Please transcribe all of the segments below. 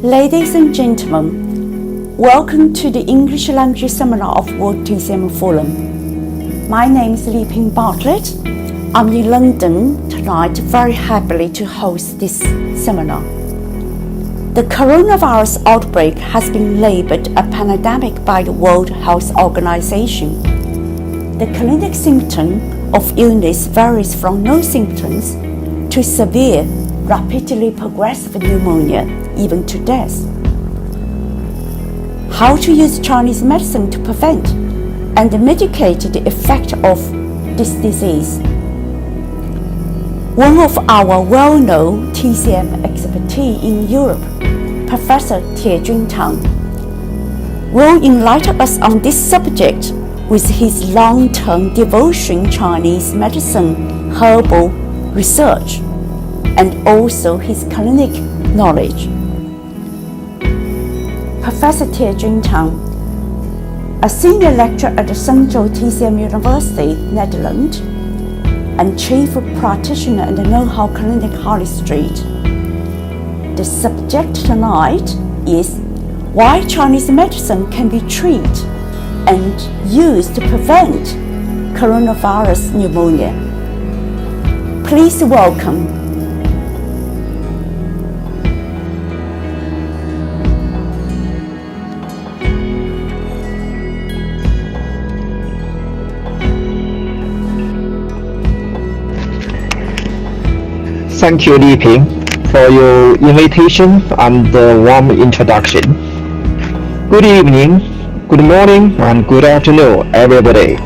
Ladies and gentlemen, welcome to the English language seminar of World TCM Forum. My name is Yupingfen Bartlett. I'm in London tonight, very happily to host this seminar. The coronavirus outbreak has been labeled a pandemic by the World Health Organization. The clinical symptom of illness varies from no symptoms to severe, rapidly progressive pneumonia, even to death. How to use Chinese medicine to prevent and mitigate the effect of this disease. One of our well-known TCM expertise in Europe, Professor Tang, will enlighten us on this subject with his long-term devotion Chinese medicine, herbal research, and also his clinic knowledge. Professor Tang, a senior lecturer at the Central TCM University, Netherlands, and chief practitioner at the Know-How Clinic Harley Street. The subject tonight is why Chinese medicine can be treated and used to prevent coronavirus pneumonia. Please welcome Thank you, Yuping, for your invitation and the warm introduction. Good evening, good morning, and good afternoon, everybody.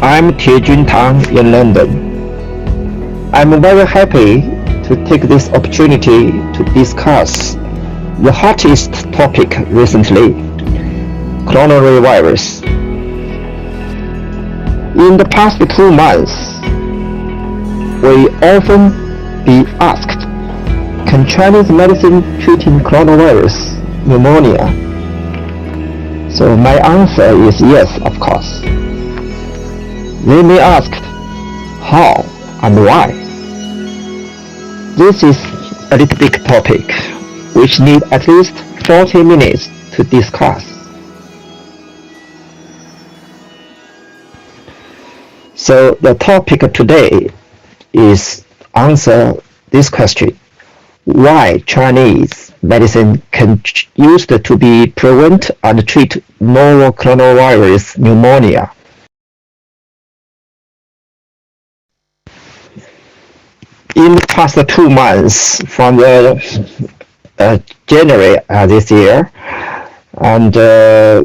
I'm Tang in London. I'm very happy to take this opportunity to discuss the hottest topic recently, coronavirus. In the past 2 months, we often be asked, can Chinese medicine treating coronavirus pneumonia? So my answer is yes, of course. They may ask, how and why? This is a little big topic, which need at least 40 minutes to discuss. So the topic today is answer this question: why Chinese medicine can used to be prevent and treat novel coronavirus pneumonia. In the past 2 months, from the January this year, and the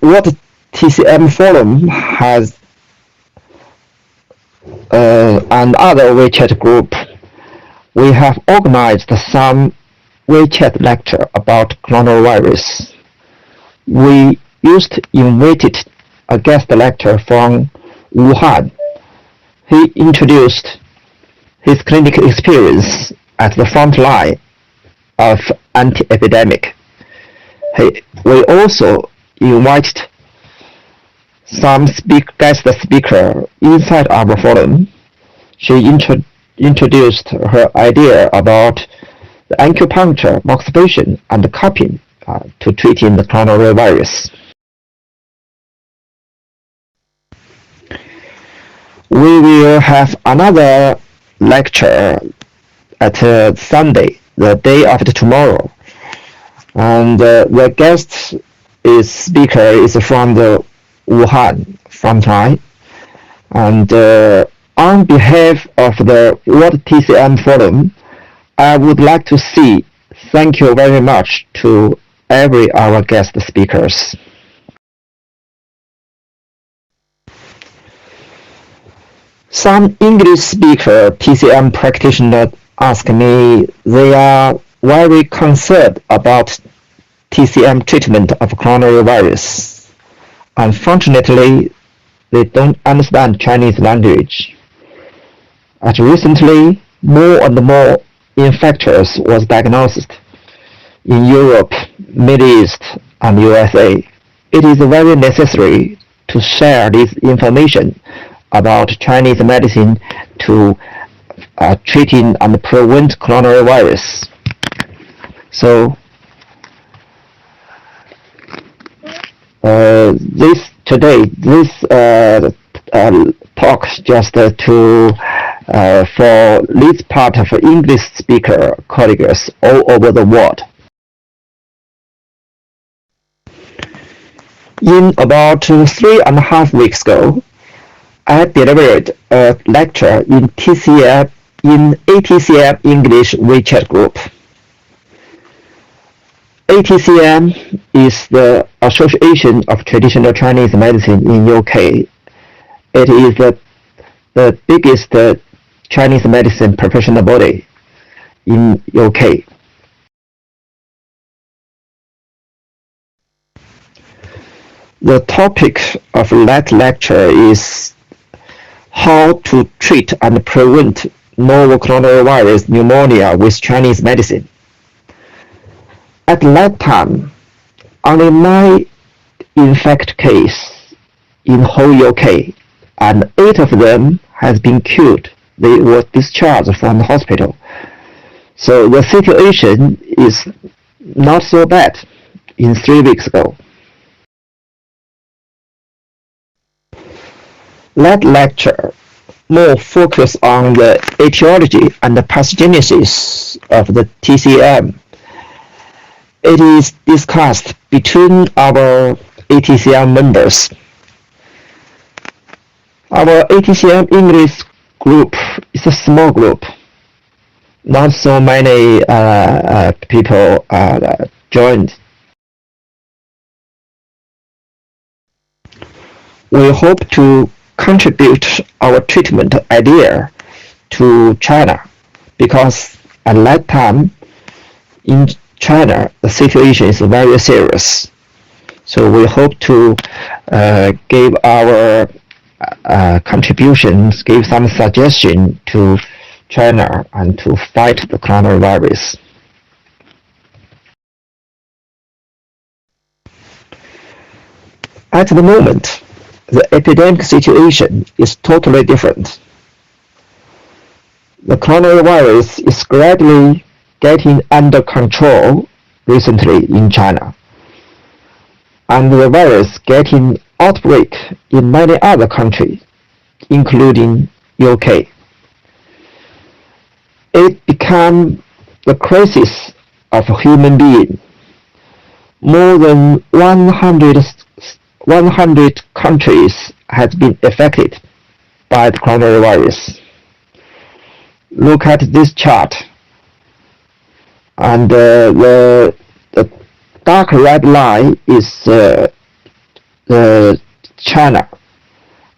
World TCM Forum has and other WeChat group, we have organized some WeChat lecture about coronavirus. We invited a guest lecturer from Wuhan. He introduced his clinical experience at the front line of anti-epidemic. We also invited some guest speaker inside our forum. She introduced her idea about the acupuncture, moxibustion, and cupping to treating the coronavirus. We will have another lecture at Sunday, the day after tomorrow, and the guest speaker is from the Wuhan frontline, and on behalf of the World TCM Forum, I would like to say thank you very much to our guest speakers. Some English speaker TCM practitioners ask me they are very concerned about TCM treatment of coronavirus. Unfortunately, they don't understand Chinese language. As recently, more and more infectious was diagnosed in Europe, Middle East, and USA. It is very necessary to share this information about Chinese medicine to treating and prevent coronavirus. So This talk just to for this part of English speaker colleagues all over the world. In about 3.5 weeks ago, I delivered a lecture in ATCM English WeChat group. ATCM is the Association of Traditional Chinese Medicine in UK. It is the biggest Chinese medicine professional body in UK. The topic of that lecture is how to treat and prevent novel coronavirus pneumonia with Chinese medicine. At that time, only 9 infected cases in whole UK, and 8 of them has been cured. They were discharged from the hospital. So the situation is not so bad in 3 weeks ago. That lecture more focus on the etiology and the pathogenesis of the TCM. It is discussed between our ATCM members. Our ATCM English group is a small group. Not so many people joined. We hope to contribute our treatment idea to China, because at that time in China the situation is very serious. So we hope to give our contributions, give some suggestion to China and to fight the coronavirus. At the moment, the epidemic situation is totally different. The coronavirus is gradually getting under control recently in China, and the virus getting outbreak in many other countries, including UK. It became the crisis of a human being. More than 100 countries have been affected by the coronavirus. Look at this chart, and the dark red line is China,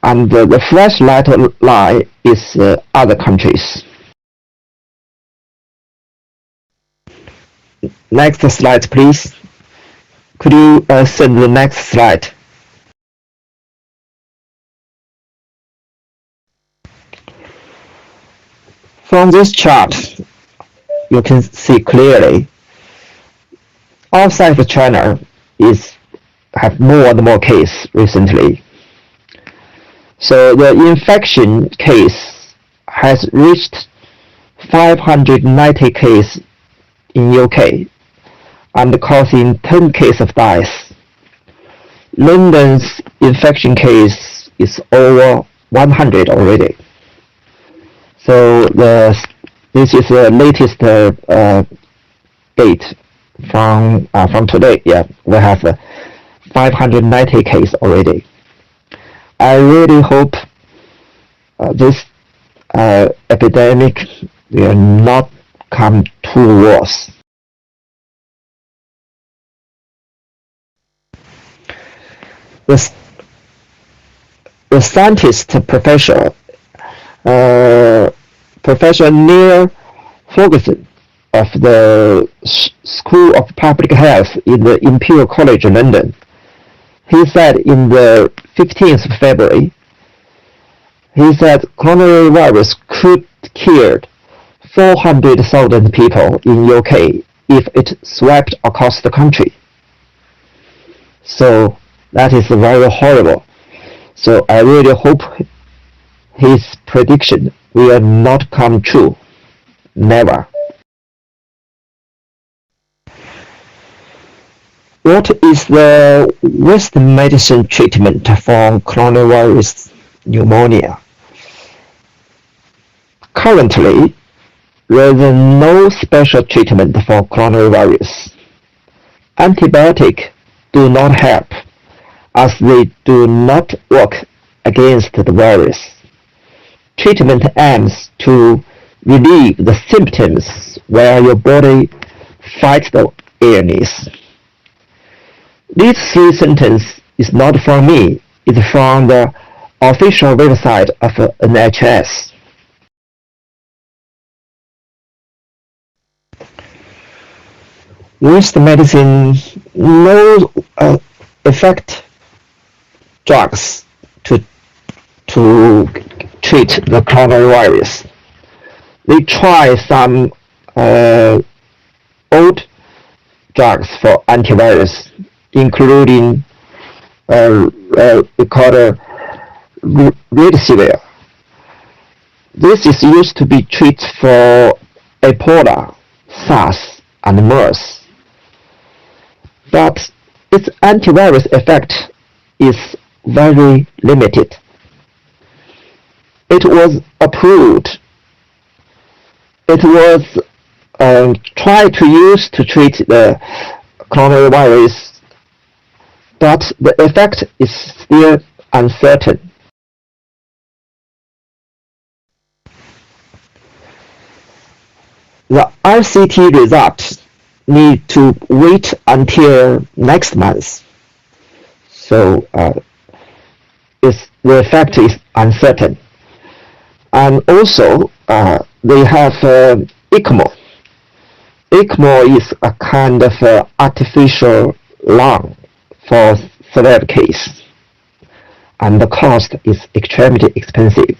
and the flashlight line is other countries. Next slide, please. Could you send the next slide? From this chart, you can see clearly outside of China have more and more cases recently. So the infection case has reached 590 cases in UK and causing 10 cases of deaths. London's infection case is over 100 already. So this is the latest date from today. Yeah, we have 590 cases already. I really hope this epidemic will not come too worse. The scientist Professor Neil Ferguson of the School of Public Health in the Imperial College London, he said in the 15th of February, he said coronavirus could kill 400,000 people in UK if it swept across the country. So that is very horrible. So I really hope his prediction will not come true. Never. What is the Western medicine treatment for coronavirus pneumonia? Currently, there is no special treatment for coronavirus. Antibiotics do not help, as they do not work against the virus. Treatment aims to relieve the symptoms while your body fights the illness. These 3 sentences is not from me, it's from the official website of NHS. Western medicine no effect drugs to treat the coronavirus. They try some old drugs for antivirus, including we call remdesivir. This is used to be treated for Ebola, SARS, and MERS. But its antivirus effect is very limited. It was approved. It was tried to use to treat the coronavirus, but the effect is still uncertain. The RCT results need to wait until next month, so the effect is uncertain. And also, they have ECMO. ECMO is a kind of artificial lung for severe case, and the cost is extremely expensive.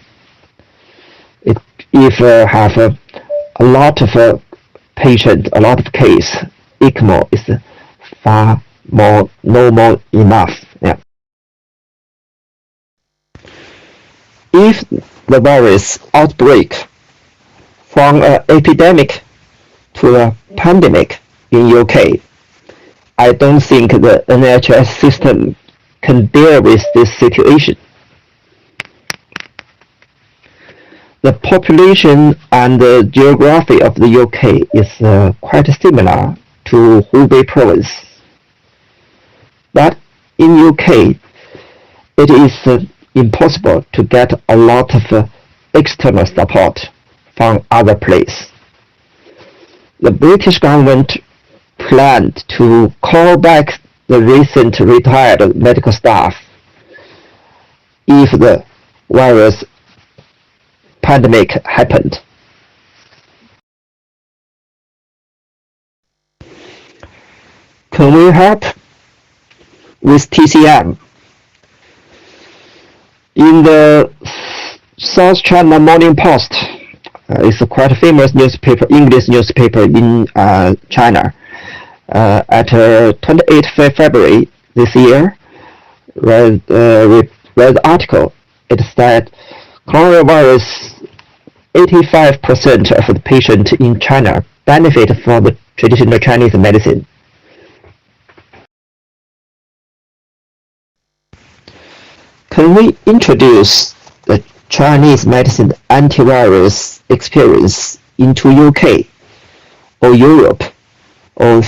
If have a lot of patient, a lot of case, ECMO is far more normal enough. Yeah. If the virus outbreak from an epidemic to a pandemic in UK, I don't think the NHS system can deal with this situation. The population and the geography of the UK is quite similar to Hubei province. But in UK, it is impossible to get a lot of external support from other places. The British government planned to call back the recent retired medical staff if the virus pandemic happened. Can we help with TCM? In the South China Morning Post, it's a quite famous newspaper, English newspaper in China. At 28th February this year, read the article. It said coronavirus 85% of the patients in China benefit from the traditional Chinese medicine. Can we introduce the Chinese medicine antivirus experience into UK or Europe or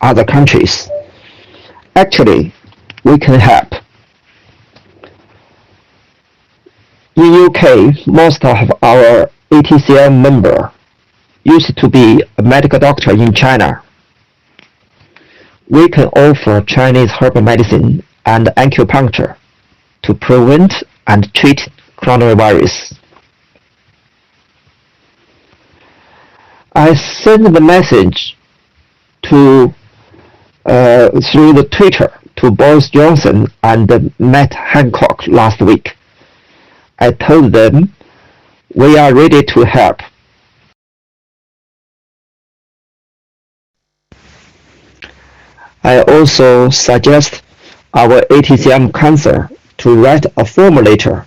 other countries? Actually, we can help. In UK, most of our ATCM members used to be a medical doctor in China. We can offer Chinese herbal medicine and acupuncture to prevent and treat coronavirus. I sent the message to through the Twitter to Boris Johnson and Matt Hancock last week. I told them we are ready to help. I also suggest our ATCM Council to write a formal letter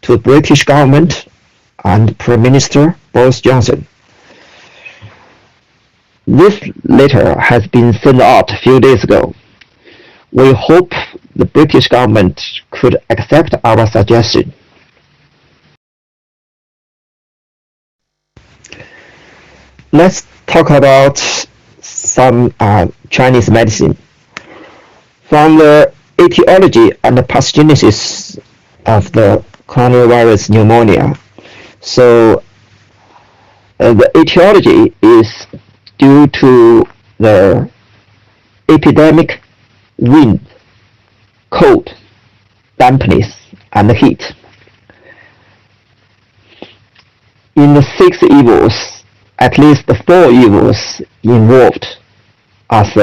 to British government and Prime Minister Boris Johnson. This letter has been sent out a few days ago. We hope the British government could accept our suggestion. Let's talk about some Chinese medicine. From the etiology and the pathogenesis of the coronavirus pneumonia. So the etiology is due to the epidemic wind, cold, dampness, and heat. In the 6 evils, at least 4 evils involved as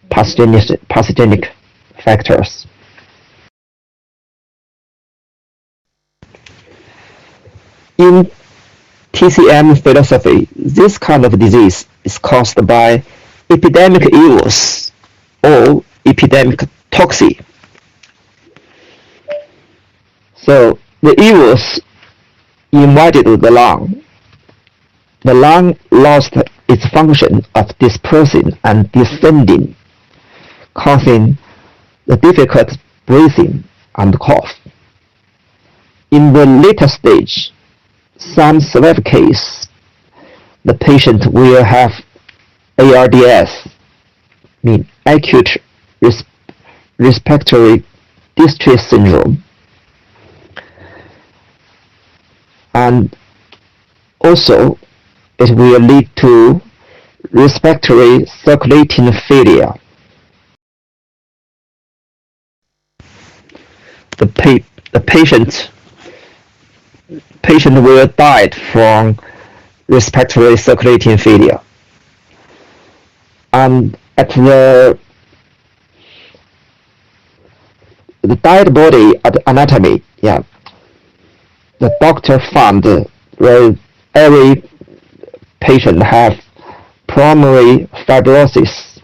pathogenic factors. In TCM philosophy, this kind of disease is caused by epidemic evils or epidemic toxi. So the evils invaded the lung. The lung lost its function of dispersing and descending, causing the difficult breathing and cough. In the later stage, some severe case, the patient will have ARDS, mean acute respiratory distress syndrome, and also it will lead to respiratory circulating failure. The patient will die from respiratory circulating failure. And at the dead body anatomy, the doctor found where every patient have primary fibrosis.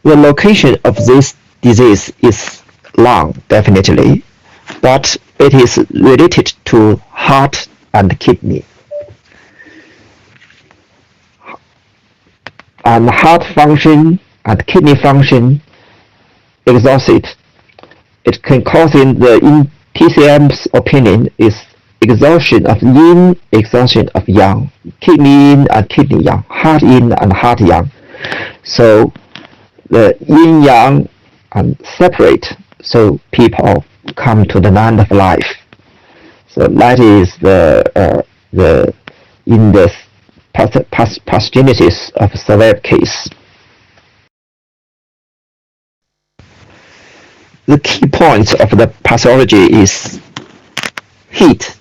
The location of this disease is lung, definitely, but it is related to heart and kidney. And heart function and kidney function exhausted. It can cause, in TCM's opinion, is exhaustion of yin, exhaustion of yang, kidney yin and kidney yang, heart yin and heart yang. So the yin yang and separate, so people come to the end of life. So that is in the pathogenesis of severe case. The key points of the pathology is heat,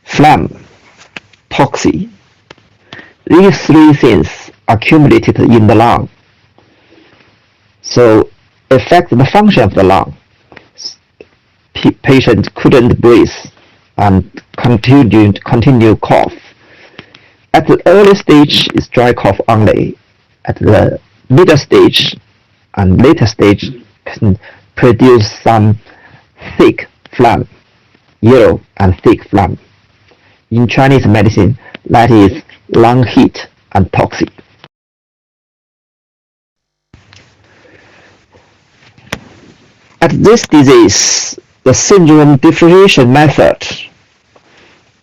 phlegm, toxin. These 3 things accumulated in the lung, so affect the function of the lung. Patient couldn't breathe and continue cough. At the early stage, it's dry cough only. At the middle stage and later stage, can produce some thick phlegm, yellow and thick phlegm. In Chinese medicine, that is lung heat and toxin. At this disease, the syndrome differentiation method,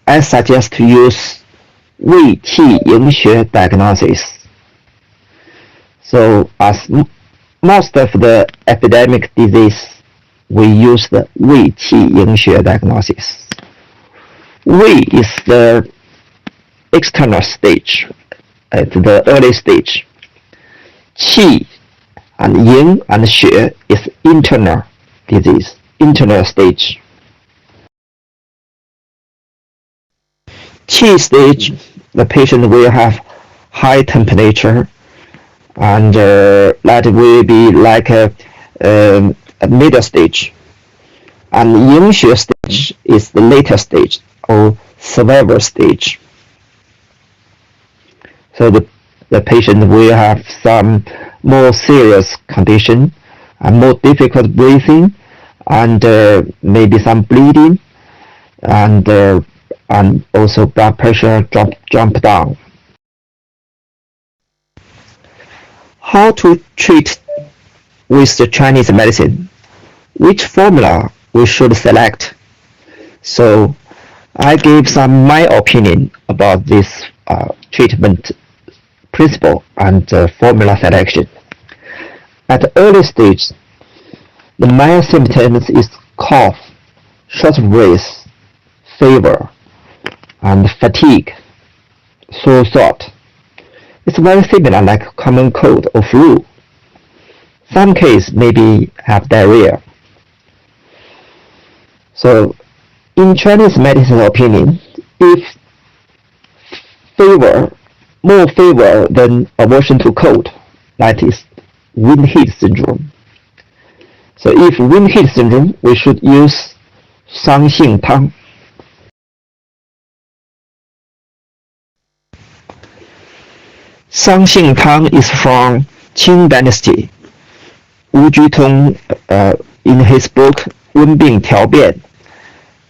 I suggest to use 胃气营学 diagnosis. So as most of the epidemic disease, we use the 胃气营学 diagnosis. 胃 is the external stage, at the early stage. 气 and 营 and 血 is internal disease, internal stage. 气 stage, the patient will have high temperature, and that will be like a middle stage. And 营血 stage is the later stage or survival stage. So the patient will have some more serious condition and more difficult breathing, and maybe some bleeding, and also blood pressure jump down. How to treat with the Chinese medicine? Which formula we should select? So I gave some my opinion about this treatment principle and formula selection. At the early stage, the main symptoms is cough, short of breath, fever, and fatigue, sore throat. It's very similar like common cold or flu. Some cases maybe have diarrhea. So, in Chinese medicine opinion, if more fever than aversion to cold, that is wind heat syndrome. So if wind heat syndrome, we should use 桑杏汤. Tang is from Qing Dynasty. Wu Jitong, in his book 温病调变,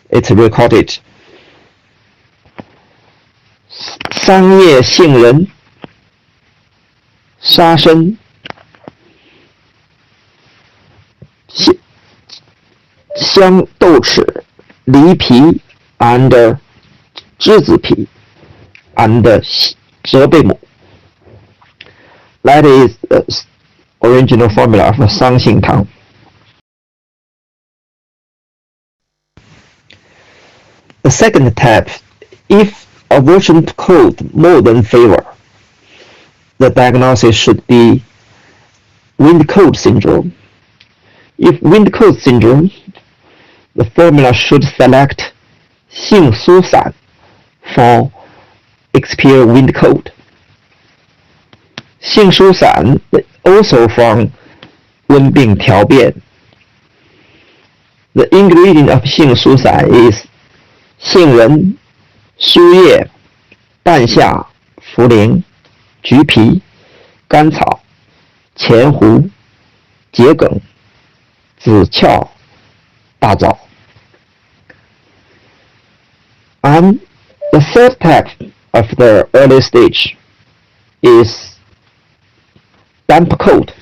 it's recorded. 桑叶杏仁沙参香豆豉梨皮 and 栀子皮 and 折贝母. That is the original formula of 桑杏汤. The second type, if aversion to cold more than fever, the diagnosis should be wind cold syndrome. If wind cold syndrome, the formula should select 杏苏散 for experience wind cold. 杏苏散 also from 温病调变. The ingredient of 杏苏散 is 杏仁、苏叶、半夏、茯苓、橘皮、甘草、前胡、桔梗、紫壳、大枣. And the third type of the early stage is damp cold.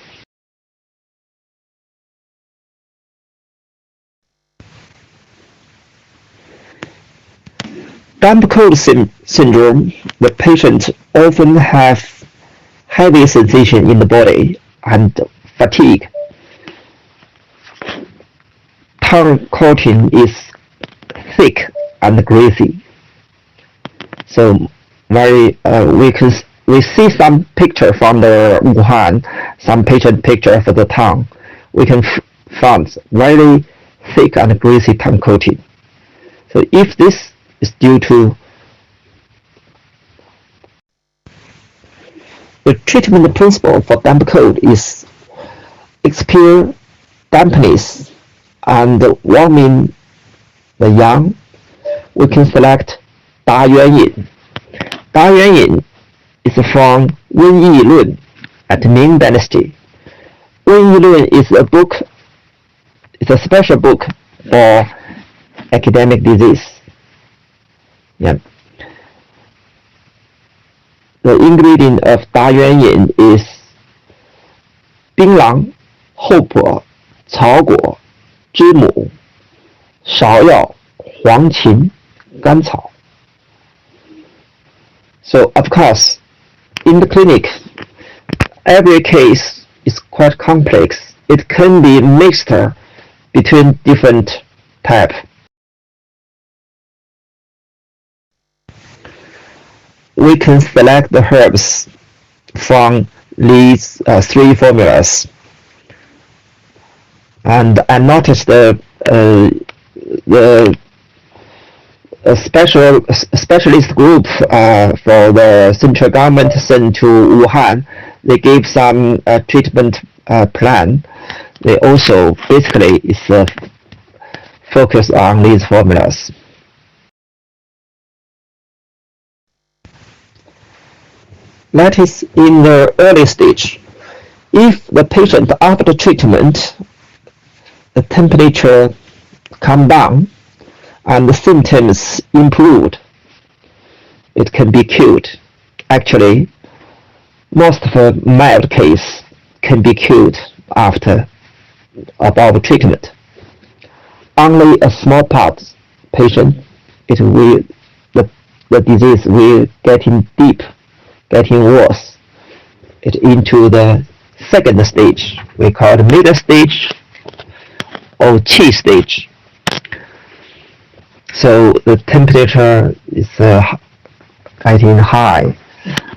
Damp cold syndrome, the patient often have heavy sensation in the body and fatigue. Tongue coating is thick and greasy. So we see some picture from the Wuhan, some patient picture of the tongue. We can find very thick and greasy tongue coating. So if this is due to the treatment principle for damp cold is expel dampness and warming the yang. We can select 达元饮. 达元饮 is from 瘟疫论 at Ming Dynasty. 瘟疫论 is a book, it's a special book for epidemic disease. Yeah. The ingredient of 达元饮 is 槟榔、厚朴、草果、知母、芍药、黄芩、甘草. So of course, in the clinic, every case is quite complex. It can be mixed between different types. We can select the herbs from these three formulas. And I noticed the specialist group for the central government sent to Wuhan. They gave some treatment plan. They also basically is focused on these formulas. That is in the early stage. If the patient after treatment, the temperature come down and the symptoms improved, it can be cured. Actually, most of the mild case can be cured after above treatment. Only a small part patient, the disease will getting deep, getting worse. It into the second stage. We call it middle stage or qi stage. So the temperature is getting high,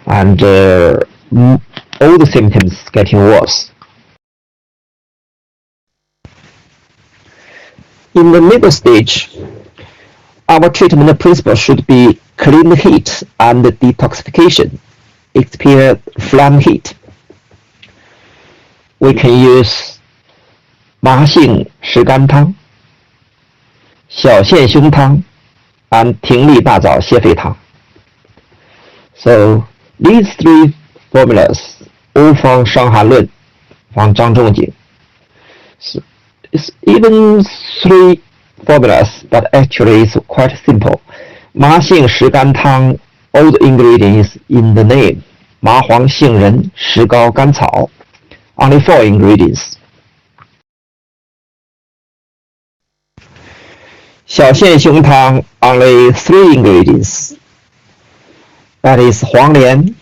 and all the symptoms getting worse. In the middle stage, our treatment principle should be clean heat and detoxification, expel flame heat. We can use 麻杏石甘汤、小线胸汤 and 葶苈大枣泻肺汤. So these three formulas, all from 伤寒论, from 张仲景. So it's even three formulas, but actually it's quite simple. 麻杏石甘汤, all the ingredients in the name. 麻黄杏仁石膏甘草, only 4 ingredients. 小线胸汤 only 3 ingredients. That is 黄连,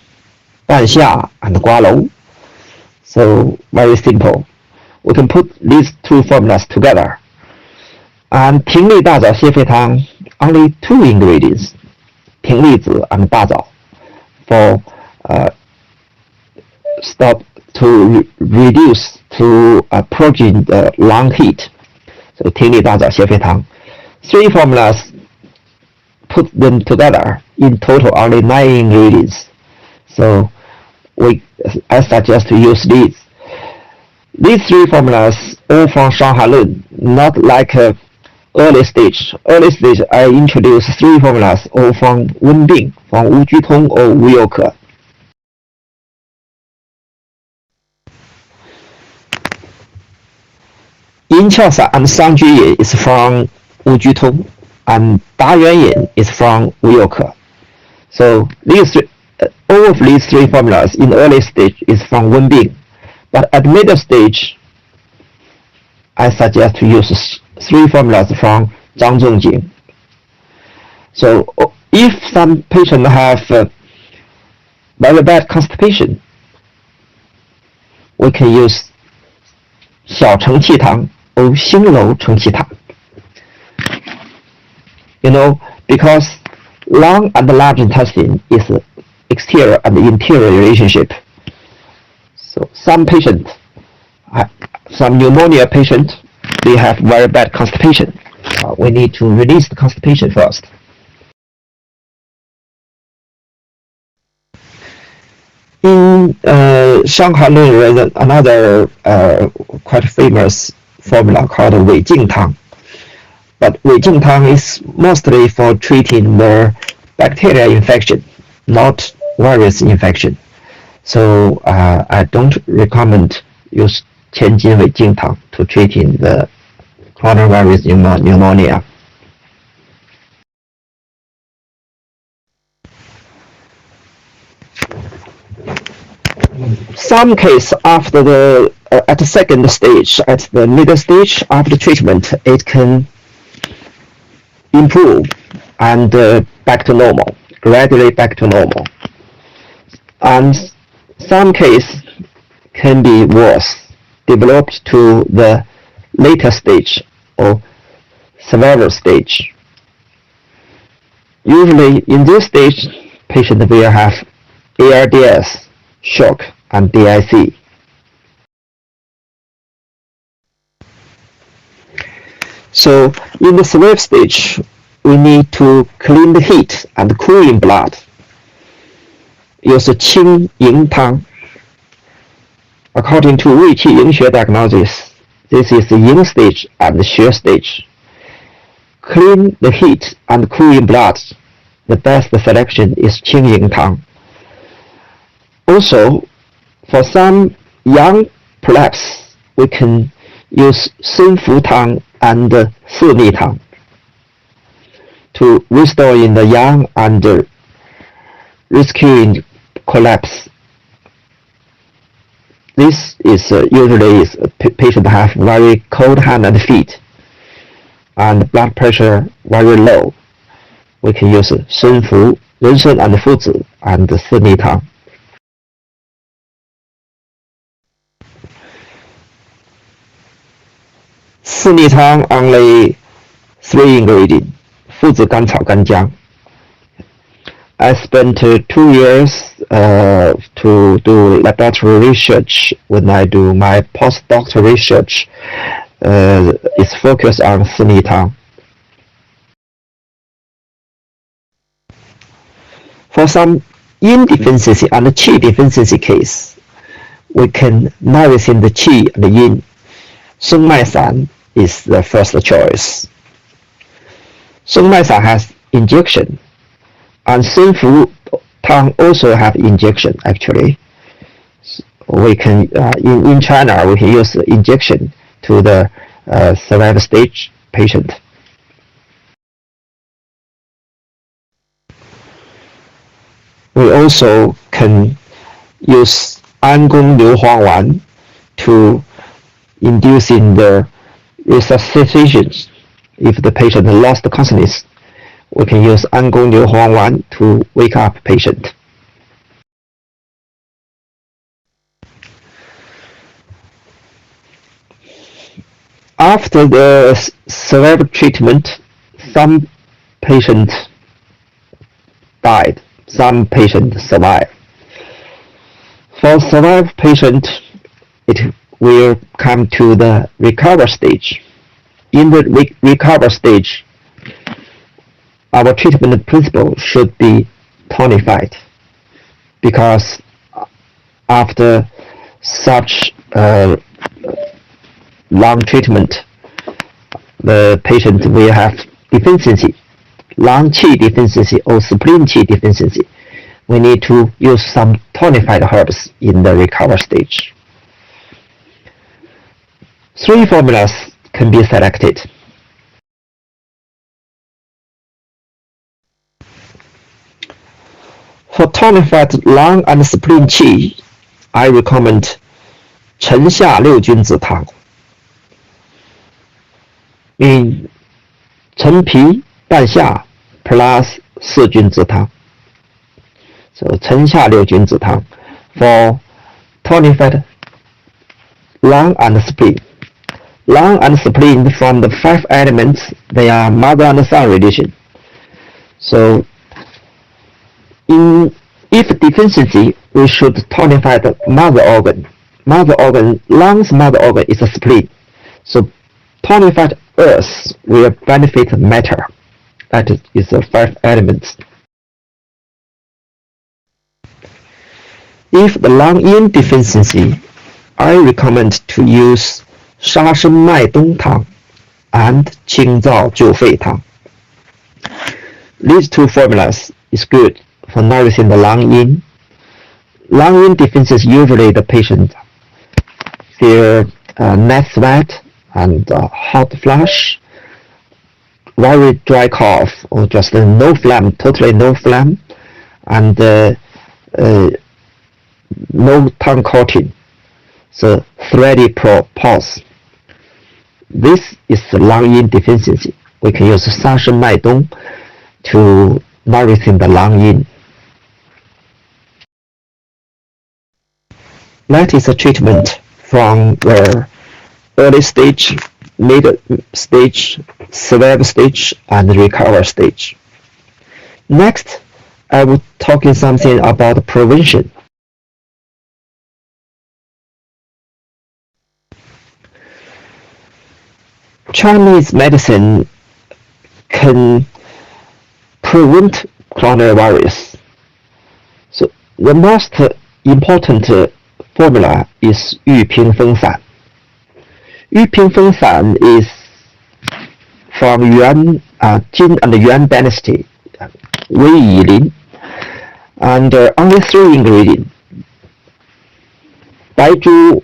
半夏 and 瓜蒌. So very simple. We can put these two formulas together. And 葶苈大枣泻肺汤 only 2 ingredients. 葶苈子 and 大枣 for stop to reduce to purging the lung heat. So 葶苈大枣泻肺汤. 3 formulas, put them together, in total only 9 ingredients. So I suggest to use these. These 3 formulas all from 伤寒论, not like early stage. Early stage I introduce 3 formulas all from 温病, from 乌鞠通 or 无忧可. Yin Qiao San and Sang Ju Yin is from 乌鞠通 and Da Yuan Yin is from 无忧可. So all of these 3 formulas in early stage is from 温病, but at middle stage I suggest to use 3 formulas from 张仲景. So if some patient have very bad constipation, we can use 小承气汤 or 新柔承气汤. Because lung and large intestine is exterior and interior relationship. So some patient, some pneumonia patient, they have very bad constipation. We need to release the constipation first. In 伤寒论, another quite famous formula called 韦敬汤. But 韦敬汤 is mostly for treating the bacterial infection, not virus infection. So I don't recommend use 千金韦敬汤 to treating the coronavirus pneumonia. Some case after at the second stage, at the middle stage after treatment, it can improve and back to normal, gradually back to normal. And some case can be worse, developed to the later stage or severe stage. Usually in this stage, patient will have ARDS, shock, and DIC. So in the severe stage, we need to clean the heat and cooling blood. Use 清营汤. According to 卫气营学 diagnosis, this is the yin stage and the xue stage. Clean the heat and cooling blood. The best selection is 清营汤. Also, for some young prolapse, we can use 生服汤 and 四逆汤 to restore in the young and rescuing collapse. This is usually patient have very cold hand and feet, and blood pressure very low. We can use 生服、人参 and 附子 and 四逆汤。四逆汤 only 3 ingredients. 附子、甘草、干姜。I spent 2 years to do laboratory research when I do my postdoctoral research. It's focused on 四逆汤。For some yin deficiency and qi deficiency case, we can nourish the qi and the yin. 生脉散 is the first choice. 生脉散 has injection, and 生服汤 also have injection actually. We can in China we can use injection to the survival stage patient. We also can use 安宫牛黄丸 to inducing the resuscitation. If the patient lost consciousness, we can use 安宫牛黄丸 to wake up patient. After the survival treatment, some patients died, some patients survived. For survived patient, it will come to the recover stage. In the recover stage, our treatment principle should be tonified, because after such long treatment, the patient will have deficiency, lung qi deficiency or spleen qi deficiency. We need to use some tonified herbs in the recover stage. 3 formulas can be selected. For tonified lung and spleen qi, I recommend 沉下六君子汤 in 陈皮半夏 plus 四君子汤. So 沉下六君子汤 for tonified lung and spleen. Lung and spleen, from the 5 elements, they are mother and son relation. So if deficiency, we should tonify the mother organ. Lungs mother organ is a spleen. So tonified earth will benefit matter. That is the 5 elements. If the lung yin deficiency, I recommend to use 沙参麦冬汤 and 清燥救肺汤. These 2 formulas is good for nourishing the lung yin. Lung yin deficiency, usually the patient feel neck sweat and hot flush, very dry cough, or just no phlegm, totally no phlegm, and no tongue coating, so thready pulse. This is lung yin deficiency. We can use 沙参麦冬 to nourishing the lung yin. That is a treatment from the early stage, mid stage, survival stage, and recover stage. Next, I will talking something about prevention. Chinese medicine can prevent coronavirus. So the most important formula is Yupingfen San. Yupingfen San is from Jin and Yuan dynasty, Wei Yilin, and only 3 ingredients: 白术、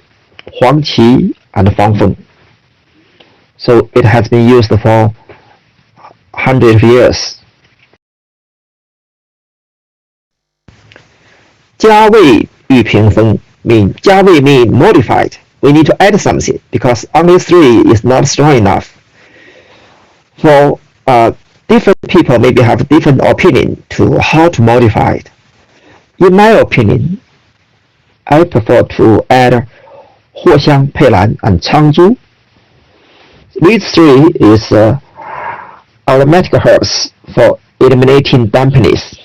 黄芪, and 防风. So it has been used for 100 years. 加味玉屏风 mean 加味 mean modified. We need to add something because only 3 is not strong enough. For different people maybe have different opinion to how to modify it. In my opinion, I prefer to add 藿香、佩兰 and 苍术. These 3 is aromatic herbs for eliminating dampness.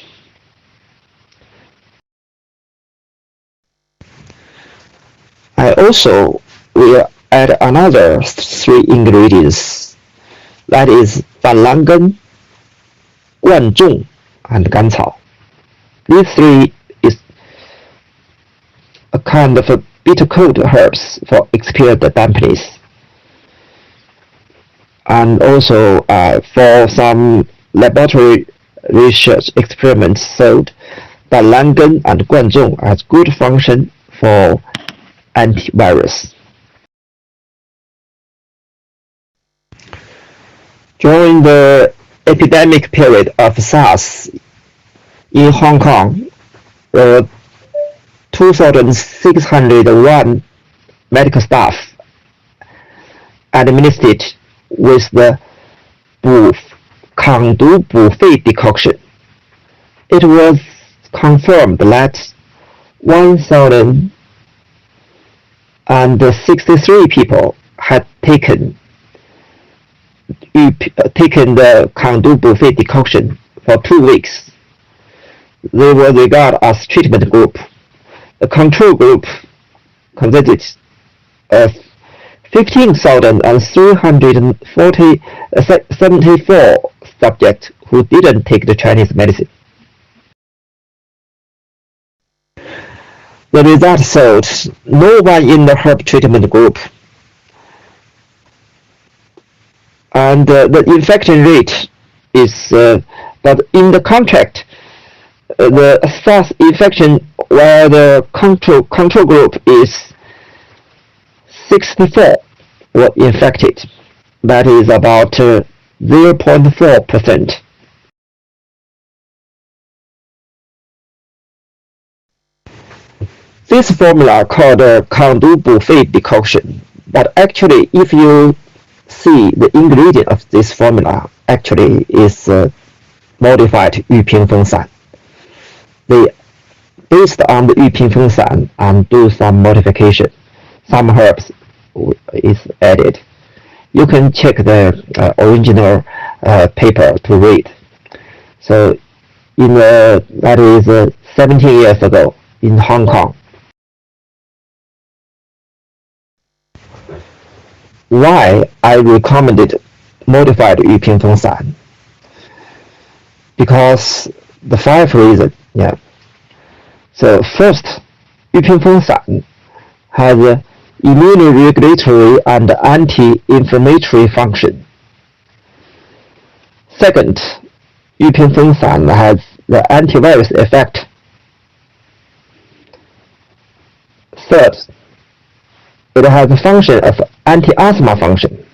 I also will add another 3 ingredients. That is 板蓝根, 贯众 and 甘草. These 3 is a kind of a bitter cold herbs for expel the dampness. And also for some laboratory research experiments showed that 蓝根 and 贯众 has good function for antivirus. During the epidemic period of SARS in Hong Kong, 2,601 medical staff administered with the 抗毒补肺 decoction. It was confirmed that 1,063 people had taken the 抗毒补肺 decoction for 2 weeks. They were regarded as treatment group. The control group consisted of 15,374 subjects who didn't take the Chinese medicine. The result showed no one in the herb treatment group, and the infection rate is but in the contract the SARS infection where the control group is 64 were infected. That is about 0.4%. This formula called 抗毒补肺 decoction, but actually if you see the ingredient of this formula, actually is modified Yupingfen San. They based on the Yupingfen San and do some modification. Some herbs is added. You can check the original paper to read. So that is 17 years ago in Hong Kong. Why I recommended modified Yupingfen San? Because the 5 reasons. Yeah. So first, Yupingfen San has immunoregulatory and anti-inflammatory function. Second, Yupingfen San has the antivirus effect. Third, it has a function of anti-asthma function.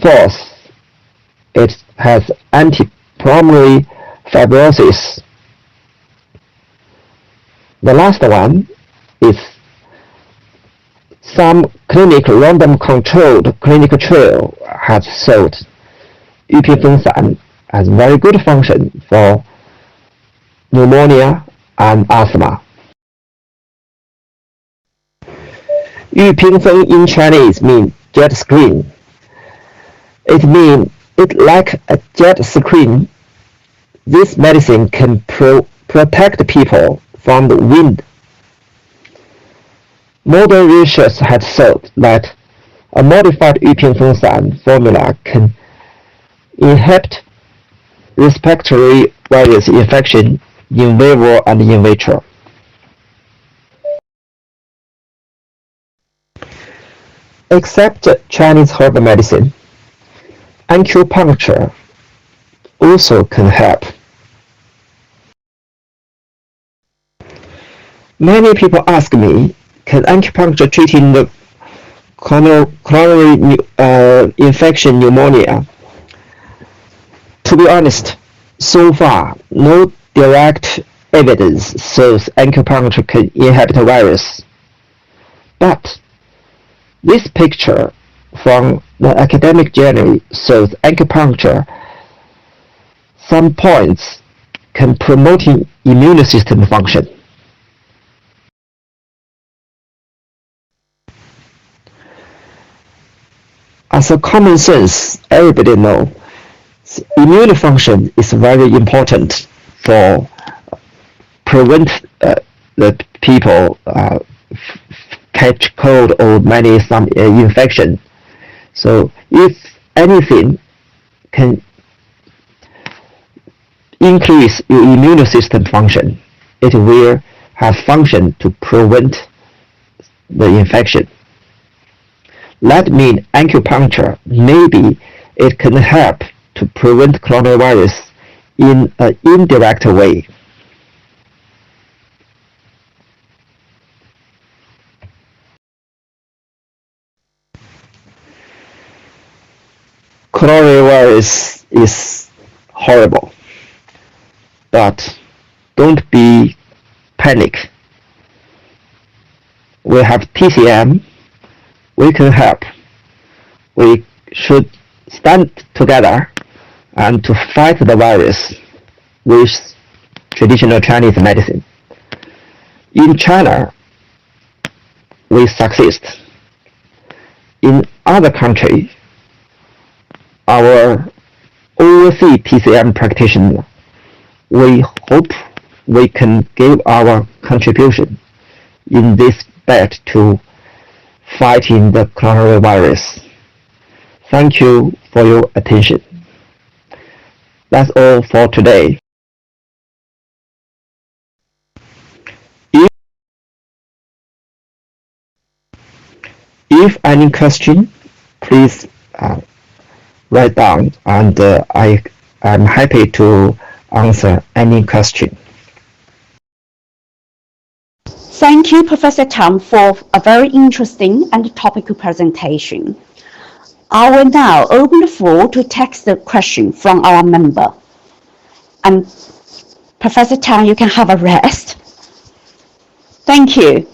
Fourth, it has anti-pulmonary fibrosis. The last one is some random controlled clinical trial has showed Yupingfen San has very good function for pneumonia and asthma. Yupingfen in Chinese means jet screen. It means it like a jet screen. This medicine can protect people from the wind. Modern research has shown that a modified Yupingfen San formula can inhibit respiratory virus infection in vivo and in vitro. Except Chinese herbal medicine, acupuncture also can help. Many people ask me, can acupuncture treating the coronary infection pneumonia? To be honest, so far no direct evidence shows acupuncture can inhibit virus. But this picture from the academic journal shows acupuncture some points can promote immune system function. As a common sense, everybody knows immune function is very important for prevent the people catch cold or some infection. So if anything can increase your immune system function, it will have function to prevent the infection. That means acupuncture, maybe it can help to prevent coronavirus in an indirect way. Coronavirus is horrible, but don't be panic. We have TCM, we can help. We should stand together and to fight the virus with traditional Chinese medicine. In China, we succeed. In other countries, our overseas TCM practitioner, we hope we can give our contribution in this bet to fighting the coronavirus. Thank you for your attention. That's all for today. If any question, please write down, and I'm happy to answer any question. Thank you, Professor Tam, for a very interesting and topical presentation. I will now open the floor to text the question from our member. And Professor Tam, you can have a rest. Thank you.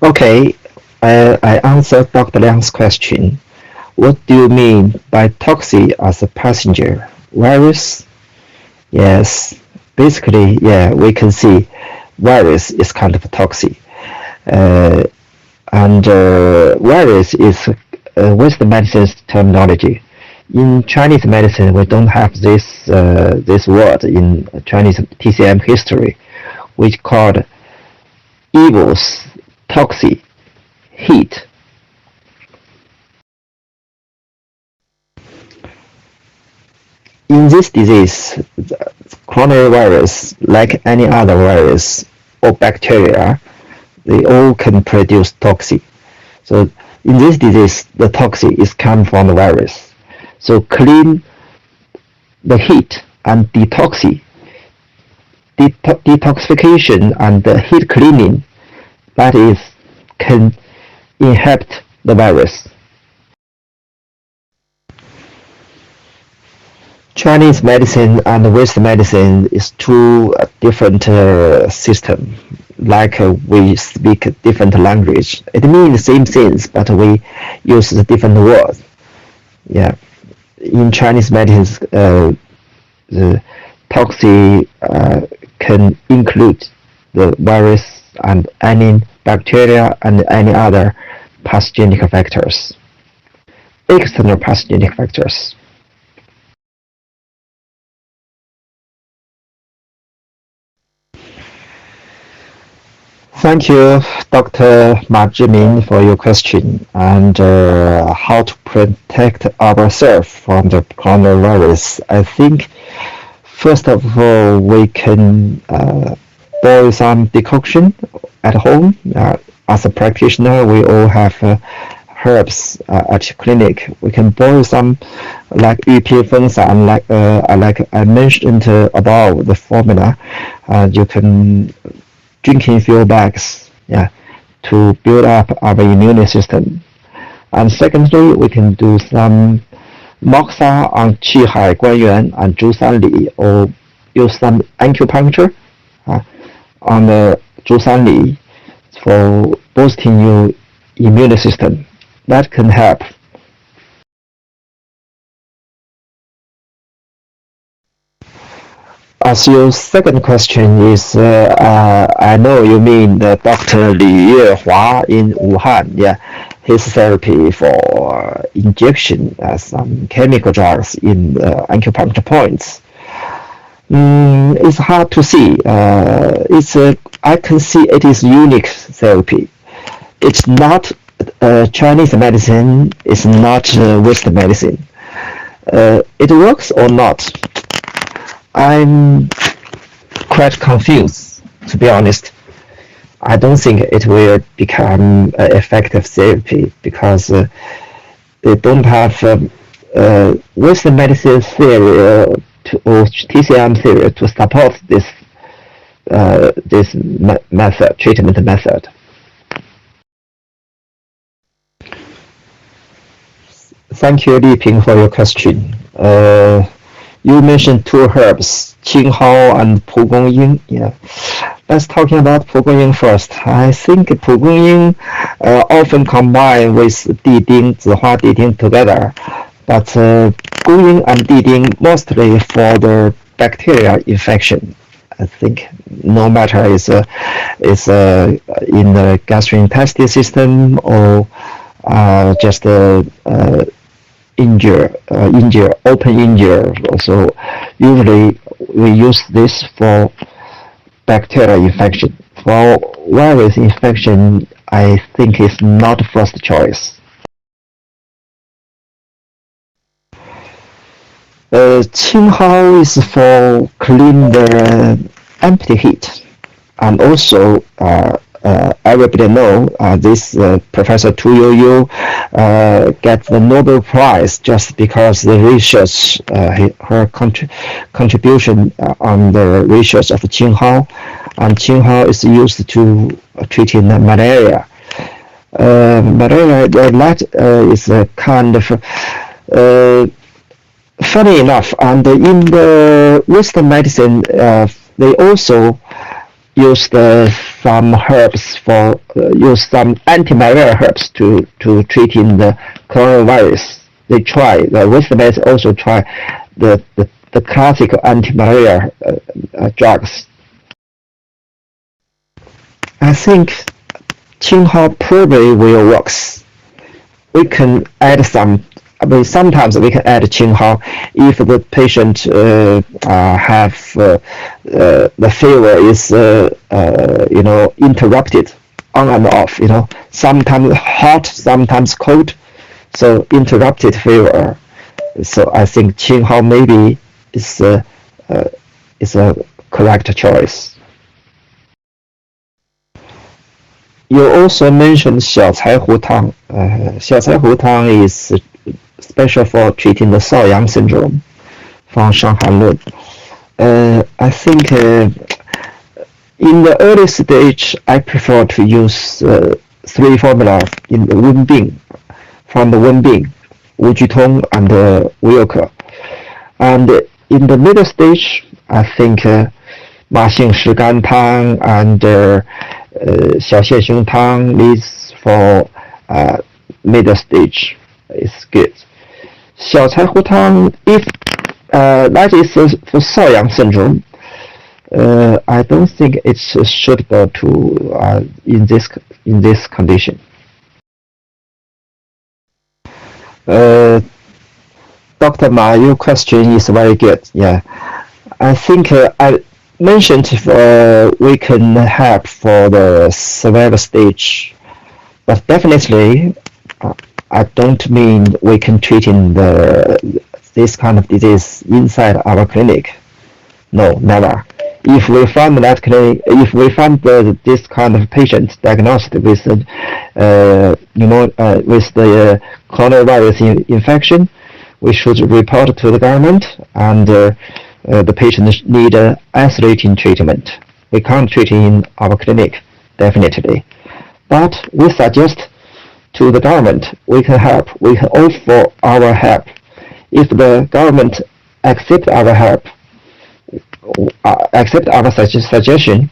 Okay, I answered Dr. Liang's question. What do you mean by toxic as a passenger? Virus? Yes, basically, yeah, we can see virus is kind of toxic. And virus is Western medicine's terminology. In Chinese medicine, we don't have this word in Chinese TCM history, which called evils, toxic, heat. In this disease, coronavirus, like any other virus or bacteria, they all can produce toxin. So in this disease, the toxin is come from the virus. So clean the heat and detoxification and the heat cleaning, that is, can inhibit the virus. Chinese medicine and Western medicine is two different systems. Like we speak different language. It means the same things, but we use the different words. Yeah. In Chinese medicine, the toxin can include the virus and any bacteria and any other pathogenic factors, external pathogenic factors. Thank you, Dr. Ma Zhimin, for your question and how to protect ourselves from the coronavirus. I think, first of all, we can boil some decoction at home. As a practitioner, we all have herbs at clinic. We can boil some, like Yupingfen San, like I mentioned about the formula. You can drink in few bags, yeah, to build up our immune system. And secondly, we can do some moxa on Qihai, Guanyuan, and Zhusanli, or use some acupuncture on the Zhusanli for boosting your immune system. That can help. As your second question is, I know you mean the Dr. Li Yuehua in Wuhan. Yeah, his therapy for injection some chemical drugs in acupuncture points. It's hard to see. I can see it is unique therapy. It's not Chinese medicine. It's not Western medicine. It works or not? I'm quite confused, to be honest. I don't think it will become effective therapy because they don't have Western medicine theory or TCM theory to support this treatment method. Thank you, Li Ping, for your question. You mentioned two herbs, Qinghao and Pugong Yeah, let's talking about Pugong first. I think Pugong often combined with Diding, Zihua Diding together, but Guying and Diding mostly for the bacterial infection. I think no matter is in the gastrointestinal system or just open injury. So usually we use this for bacterial infection. For virus infection, I think it's not first choice. Qinghao is for clean the empty heat, and also everybody know this Professor Tu Youyou get the Nobel Prize just because the research, her contribution on the research of Qinghao, and Qinghao is used to treating malaria. Malaria that is a kind of funny enough, and in the Western medicine, they also use some herbs for use some anti-malaria herbs to treating the coronavirus. They try the Western medicine also try the classical anti-malaria drugs. I think Qinghao probably will works. We can add some. Sometimes we can add Qinghao if the patient have the fever is interrupted on and off. Sometimes hot, sometimes cold, so interrupted fever. So I think Qinghao maybe is a correct choice. You also mentioned Xiaocaihu Tang. Xiaocaihu Tang is special for treating the Shaoyang syndrome from Shanghai Lun. I think in the early stage, I prefer to use three formula in the Wenbing, from the Wenbing, Wujitong, and Wilke. And in the middle stage, I think Ma Xing Shi Gan Tang and Xiao Xie Xiong Tang is for middle stage. Is good. Xiaocaihu Tang, if that is for Shaoyang syndrome, I don't think it's suitable to in this condition. Dr. Ma, your question is very good. Yeah, I think I mentioned we can help for the severe stage, but definitely I don't mean we can treat in this kind of disease inside our clinic. No, never. If we find that clinic, if we find this kind of patient diagnosed with with the coronavirus infection, we should report to the government, and the patient need isolating treatment. We can't treat in our clinic, definitely. But we suggest to the government. We can help. We can offer our help. If the government accept our help, accept our suggestion,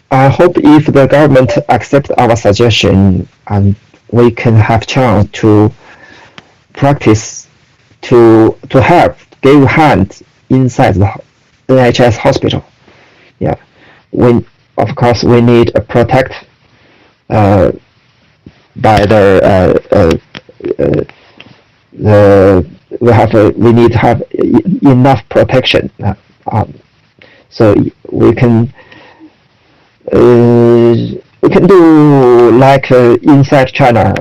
I hope if the government accept our suggestion, and we can have chance to practice to help, give hand inside the NHS hospital. Yeah, we of course we need to protect by we need to have enough protection, so we can do like inside China,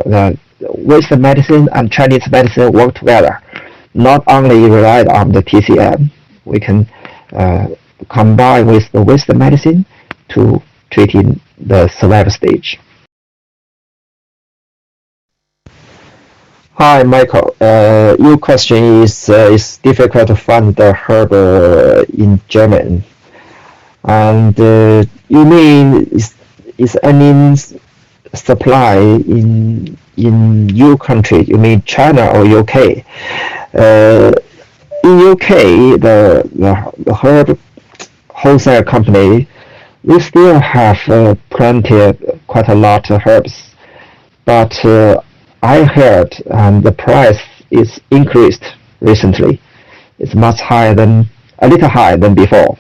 Western medicine and Chinese medicine work together, not only rely on the TCM. We can combine with the Western medicine to treating the survival stage. Hi, Michael. Your question is difficult to find the herb in German, and you mean is any supply in your country? You mean China or UK? In UK, the herb wholesale company, we still have quite a lot of herbs, but I heard the price is increased recently. It's a little higher than before.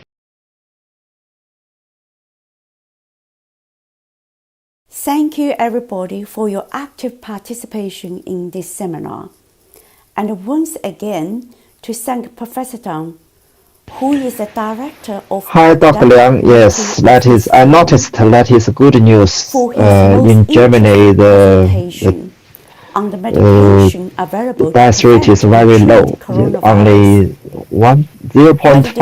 Thank you everybody for your active participation in this seminar. And once again, to thank Professor Deng, who is the director of... Hi, Dr. Liang. Yes, I noticed that is good news. In Germany, the on the medication available death rate is very low, only 0.5%,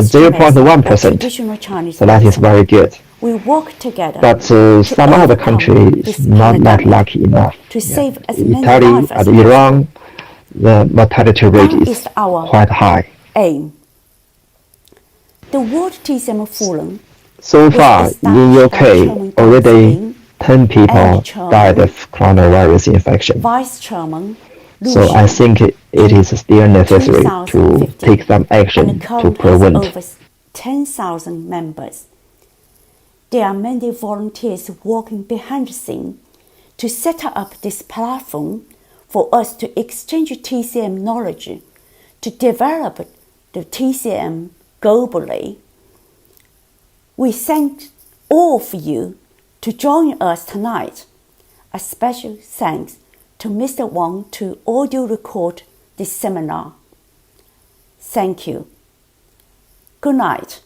0.1%. So that is very good. We work together, but some other countries not that lucky enough. To save as many Italy lives as and Iran, the mortality rate is quite high. Aim. The World TCM Forum. So far, in UK, already 10 people died of coronavirus infection. Vice Chairman, so I think it is still necessary to take some action to prevent. Over 10,000 members. There are many volunteers working behind the scenes to set up this platform for us to exchange TCM knowledge, to develop the TCM globally. We thank all of you to join us tonight. A special thanks to Mr. Wang to audio record this seminar. Thank you. Good night.